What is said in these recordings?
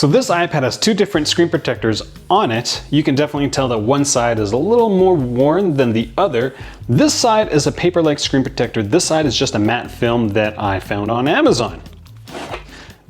So this iPad has two different screen protectors on it. You can definitely tell that one side is a little more worn than the other. This side is a Paperlike screen protector. This side is just a matte film that I found on Amazon.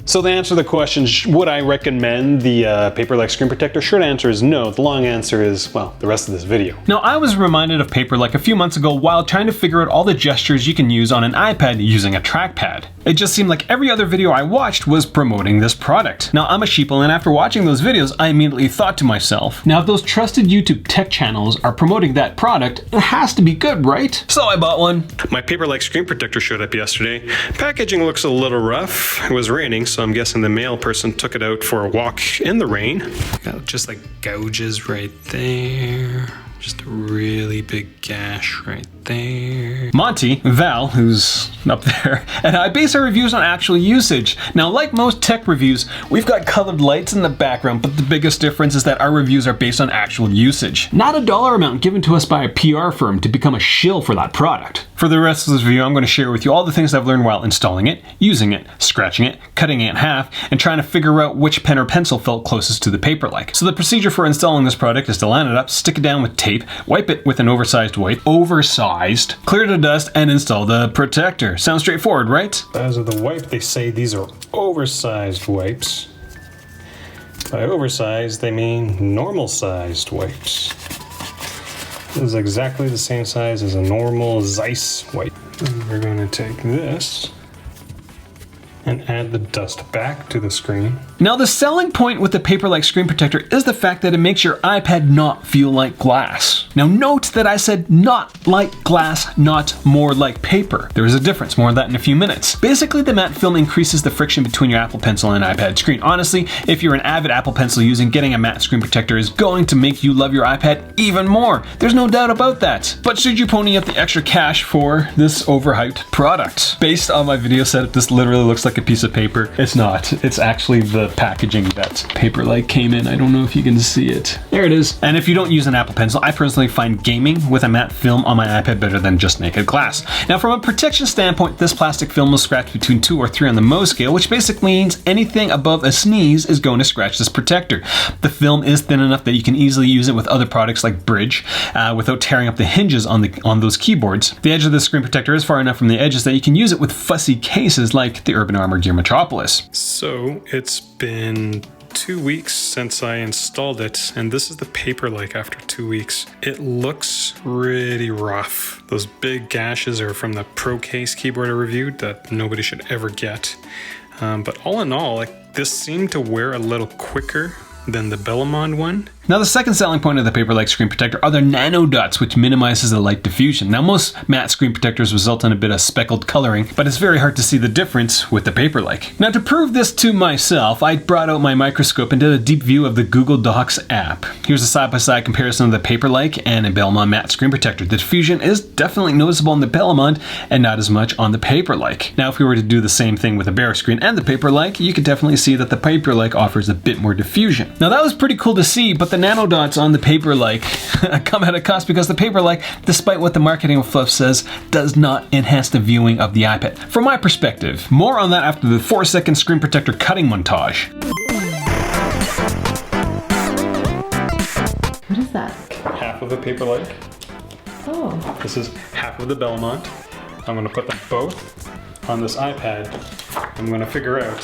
So to answer the question, would I recommend the Paperlike screen protector? Short answer is no. The long answer is, well, the rest of this video. Now, I was reminded of Paperlike a few months ago while trying to figure out all the gestures you can use on an iPad using a trackpad. It just seemed like every other video I watched was promoting this product. Now, I'm a sheeple, and after watching those videos, I immediately thought to myself, now if those trusted YouTube tech channels are promoting that product, it has to be good, right? So I bought one. My Paperlike screen protector showed up yesterday. Packaging looks a little rough. It was raining, so I'm guessing the mail person took it out for a walk in the rain. Got just like gouges right there. Just a really big gash right there. Monty, Val, who's up there, and I base our reviews on actual usage. Now, like most tech reviews, we've got colored lights in the background, but the biggest difference is that our reviews are based on actual usage, not a dollar amount given to us by a PR firm to become a shill for that product. For the rest of this video, I'm going to share with you all the things I've learned while installing it, using it, scratching it, cutting it in half, and trying to figure out which pen or pencil felt closest to the Paperlike. So the procedure for installing this product is to line it up, stick it down with tape, wipe it with an oversized wipe, clear the dust, and install the protector. Sounds straightforward, right? As of the wipe, they say these are oversized wipes. By oversized, they mean normal-sized wipes. This is exactly the same size as a normal Zeiss wipe. And we're going to take this and add the dust back to the screen. Now, the selling point with the Paperlike screen protector is the fact that it makes your iPad not feel like glass. Now, note that I said not like glass, not more like paper. There is a difference, more on that in a few minutes. Basically, the matte film increases the friction between your Apple Pencil and iPad screen. Honestly, if you're an avid Apple Pencil user, getting a matte screen protector is going to make you love your iPad even more. There's no doubt about that. But should you pony up the extra cash for this overhyped product? Based on my video setup, this literally looks like a piece of paper. It's not. It's actually the packaging that Paperlike came in. I don't know if you can see it. There it is. And if you don't use an Apple Pencil, I personally find gaming with a matte film on my iPad better than just naked glass. Now, from a protection standpoint, this plastic film will scratch between 2 or 3 on the Mohs scale, which basically means anything above a sneeze is going to scratch this protector. The film is thin enough that you can easily use it with other products like Bridge without tearing up the hinges on those keyboards. The edge of the screen protector is far enough from the edges that you can use it with fussy cases like the Urban Armor Gear Metropolis. So it's been 2 weeks since I installed it, and this is the Paperlike after 2 weeks. It looks really rough. Those big gashes are from the Pro Case keyboard I reviewed that nobody should ever get. But all in all, this seemed to wear a little quicker than the Bellemond one. Now, the second selling point of the Paperlike screen protector are their nanodots, which minimizes the light diffusion. Now, most matte screen protectors result in a bit of speckled coloring, but it's very hard to see the difference with the Paperlike. Now, to prove this to myself, I brought out my microscope and did a deep view of the Google Docs app. Here's a side-by-side comparison of the Paperlike and a Bellemond matte screen protector. The diffusion is definitely noticeable in the Bellemond and not as much on the Paperlike. Now, if we were to do the same thing with the bare screen and the Paperlike, you could definitely see that the Paperlike offers a bit more diffusion. Now, that was pretty cool to see, but the nanodots on the Paperlike come at a cost because the Paperlike, despite what the marketing fluff says, does not enhance the viewing of the iPad. From my perspective, more on that after the 4-second screen protector cutting montage. What is that? Half of the Paperlike. Oh. This is half of the Bellemond. I'm going to put them both on this iPad. I'm going to figure out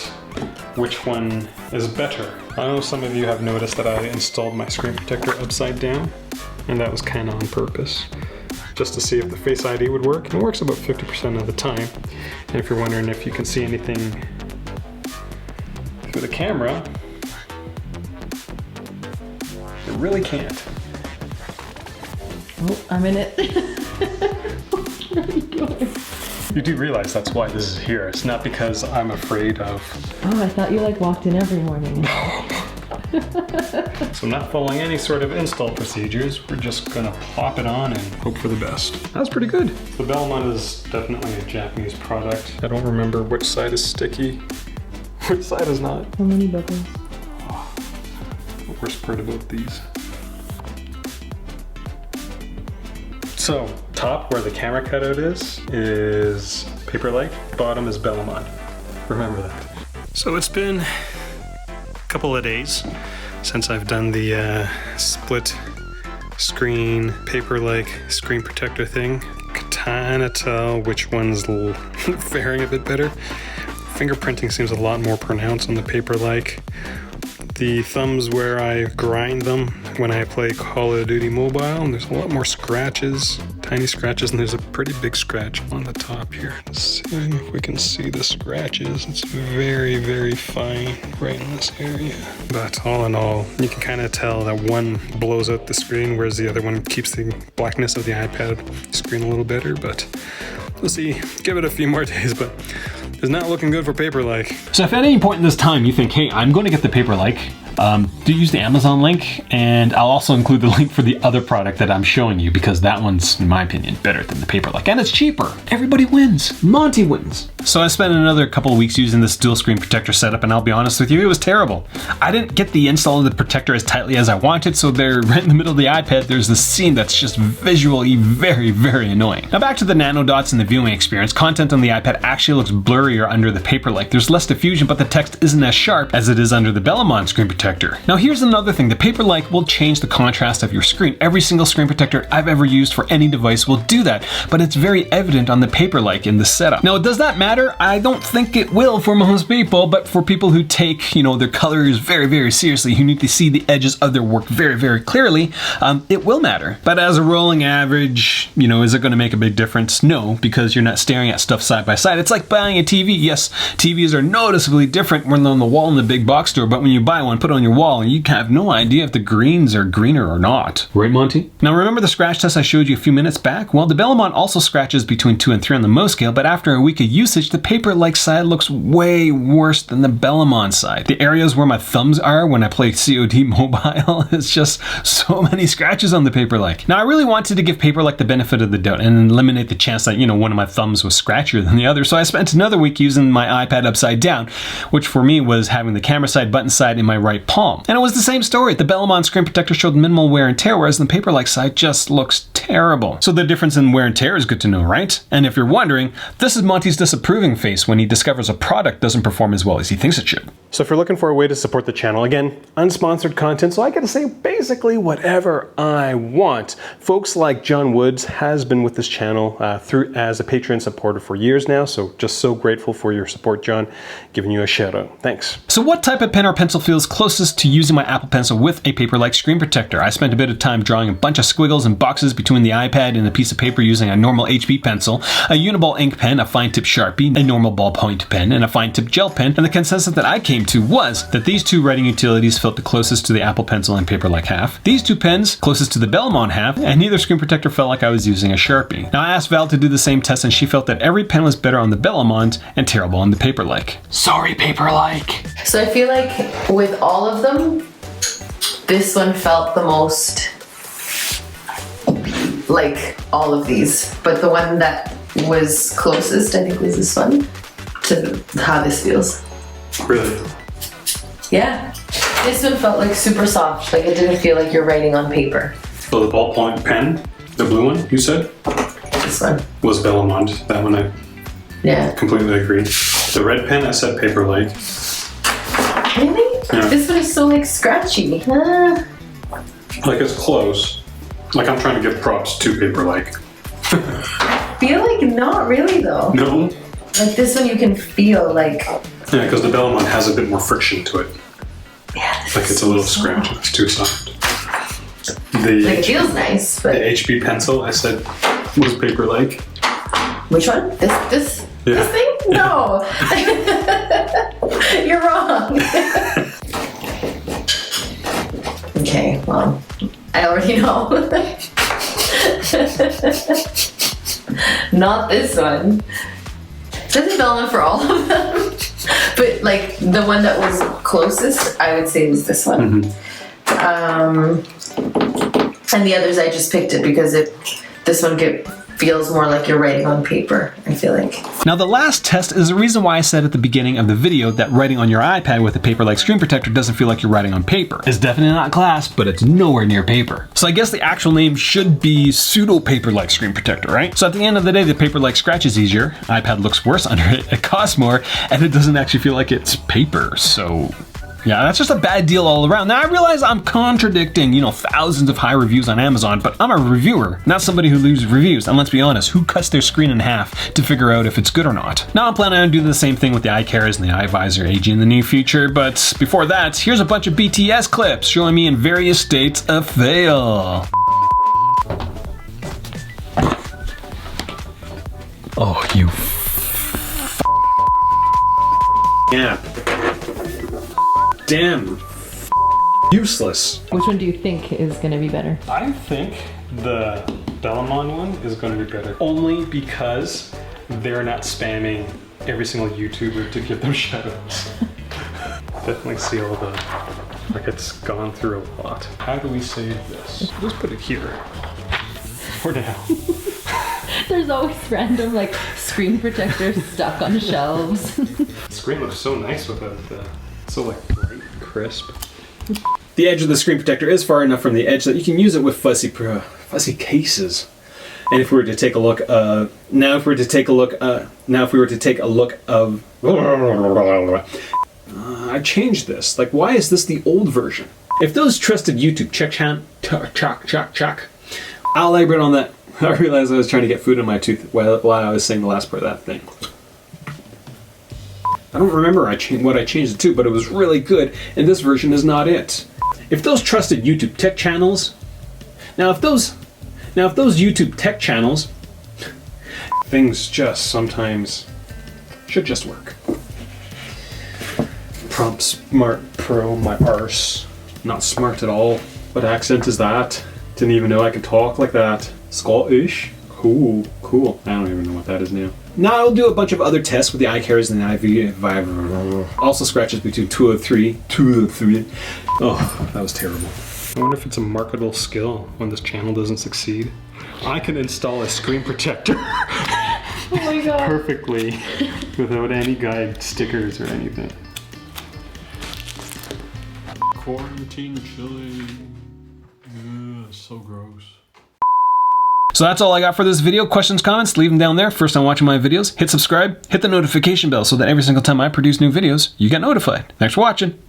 which one is better. I know some of you have noticed that I installed my screen protector upside down, and that was kind of on purpose, just to see if the Face ID would work. And it works about 50% of the time. And if you're wondering if you can see anything through the camera, you really can't. Oh, I'm in it. You do realize that's why this is here. It's not because I'm afraid of... Oh, I thought you walked in every morning. So I'm not following any sort of install procedures. We're just gonna plop it on and hope for the best. That was pretty good. The Bellemond is definitely a Japanese product. I don't remember which side is sticky, which side is not. How many bubbles? Oh, the worst part about these. So, top where the camera cutout is Paperlike, bottom is Bellemond. Remember that. So it's been couple of days since I've done the split screen Paperlike Screen Protector thing. Can kind of tell which one's faring a bit better. Fingerprinting seems a lot more pronounced on the Paperlike. The thumbs where I grind them when I play Call of Duty Mobile, and there's a lot more scratches, tiny scratches, and there's a pretty big scratch on the top here. Let's see if we can see the scratches. It's very, very fine right in this area. But all in all, you can kind of tell that one blows out the screen, whereas the other one keeps the blackness of the iPad screen a little better. But we'll see. Give it a few more days, but it's not looking good for Paperlike. So if at any point in this time you think, hey, I'm going to get the Paperlike, do use the Amazon link, and I'll also include the link for the other product that I'm showing you, because that one's, in my opinion, better than the Paperlike, and it's cheaper. Everybody wins. Monty wins. So I spent another couple of weeks using this dual screen protector setup, and I'll be honest with you, it was terrible. I didn't get the install of the protector as tightly as I wanted, so there, right in the middle of the iPad, there's this seam that's just visually very, very annoying. Now back to the nanodots and the viewing experience. Content on the iPad actually looks blurrier under the Paperlike. There's less diffusion, but the text isn't as sharp as it is under the Bellemond screen protector. Now here's another thing, the Paperlike will change the contrast of your screen. Every single screen protector I've ever used for any device will do that, but it's very evident on the Paperlike in the setup. Now does that matter? I don't think it will for most people, but for people who take, their colors very, very seriously, who need to see the edges of their work very, very clearly, it will matter. But as a rolling average, is it going to make a big difference? No, because you're not staring at stuff side by side. It's like buying a TV. Yes, TVs are noticeably different when they're on the wall in the big box store, but when you buy one, put it on your wall, and you have no idea if the greens are greener or not. Right, Monty? Now remember the scratch test I showed you a few minutes back? Well, the Bellemond also scratches between 2 and 3 on the Mo scale, but after a week of usage, the Paperlike side looks way worse than the Bellemond side. The areas where my thumbs are when I play COD Mobile, it's just so many scratches on the Paperlike. Now I really wanted to give Paperlike the benefit of the doubt and eliminate the chance that, one of my thumbs was scratchier than the other, so I spent another week using my iPad upside down, which for me was having the camera side, button side in my right palm. And it was the same story. The Bellemond screen protector showed minimal wear and tear, whereas the Paperlike side just looks terrible. So the difference in wear and tear is good to know, right? And if you're wondering, this is Monty's disapproving face when he discovers a product doesn't perform as well as he thinks it should. So if you're looking for a way to support the channel, again, unsponsored content, so I get to say basically whatever I want. Folks like John Woods has been with this channel as a Patreon supporter for years now, so just so grateful for your support, John. Giving you a shout out. Thanks. So what type of pen or pencil feels closest to using my Apple Pencil with a Paperlike screen protector? I spent a bit of time drawing a bunch of squiggles and boxes between the iPad and a piece of paper using a normal HB pencil, a Uniball ink pen, a fine tip Sharpie, a normal ballpoint pen, and a fine tip gel pen, and the consensus that I came to was that these two writing utilities felt the closest to the Apple Pencil and Paperlike half, these two pens closest to the Bellemond half, and neither screen protector felt like I was using a Sharpie. Now I asked Val to do the same test, and she felt that every pen was better on the Bellemond and terrible on the Paperlike. Sorry, Paperlike. So I feel like with all of them, this one felt the most like all of these, but the one that was closest, I think, was this one to how this feels. Really? Yeah. This one felt like super soft, like it didn't feel like you're writing on paper. So the ballpoint pen, the blue one, you said? This one. Was Bellemond. That one I completely agree. The red pen, I said Paperlike. Really? Yeah. This one is so like scratchy. Like it's close. Like I'm trying to give props to Paperlike. Feel like not really though. No? Like this one you can feel like... Yeah, because the Bellemond has a bit more friction to it. Yeah. Like it's a little scratch. It's too soft. Like it feels nice, but... The HB pencil, I said, was Paperlike. Which one? This thing? Yeah. No. You're wrong. Okay, well, I already know. Not this one. This is Bellemond for all of them. But like the one that was closest, I would say was this one. And the others I just picked it because this one feels more like you're writing on paper, I feel like. Now the last test is the reason why I said at the beginning of the video that writing on your iPad with a Paperlike screen protector doesn't feel like you're writing on paper. It's definitely not glass, but it's nowhere near paper. So I guess the actual name should be pseudo Paperlike screen protector, right? So at the end of the day, the Paperlike scratch is easier, iPad looks worse under it, it costs more, and it doesn't actually feel like it's paper, so Yeah, that's just a bad deal all around. Now I realize I'm contradicting, you know, thousands of high reviews on Amazon, but I'm a reviewer, not somebody who leaves reviews. And let's be honest, who cuts their screen in half to figure out if it's good or not? Now I'm planning on doing the same thing with the iCares and the iVisor AG in the near future, but before that, here's a bunch of BTS clips showing me in various states of fail. Oh, you yeah. Damn. Useless. Which one do you think is going to be better? I think the Bellemond one is going to be better. Only because they're not spamming every single YouTuber to give them shoutouts. Definitely see all the, like it's gone through a lot. How do we save this? Let's put it here. For now. There's always random like screen protectors stuck on shelves. The screen looks so nice without the, so like bright, crisp. The edge of the screen protector is far enough from the edge that you can use it with fuzzy cases. And if we were to take a look, now if we were to take a look of, I changed this. Like, why is this the old version? If those trusted YouTube I'll elaborate on that. I realized I was trying to get food in my tooth while I was saying the last part of that thing. I don't remember what I changed it to, but it was really good, and this version is not it. If those trusted YouTube tech channels, if those YouTube tech channels, things just sometimes should just work. Prompt Smart Pro, my arse. Not smart at all. What accent is that? Didn't even know I could talk like that. Scottish? Cool. I don't even know what that is now. Now I'll do a bunch of other tests with the iCares and the iVisor. Also scratches between 203. Oh, that was terrible. I wonder if it's a marketable skill when this channel doesn't succeed. I can install a screen protector Oh my god. perfectly without any guide stickers or anything. Quarantine chili. Ugh, so gross. So that's all I got for this video. Questions, comments, leave them down there. First time watching my videos, hit subscribe, hit the notification bell so that every single time I produce new videos, you get notified. Thanks for watching.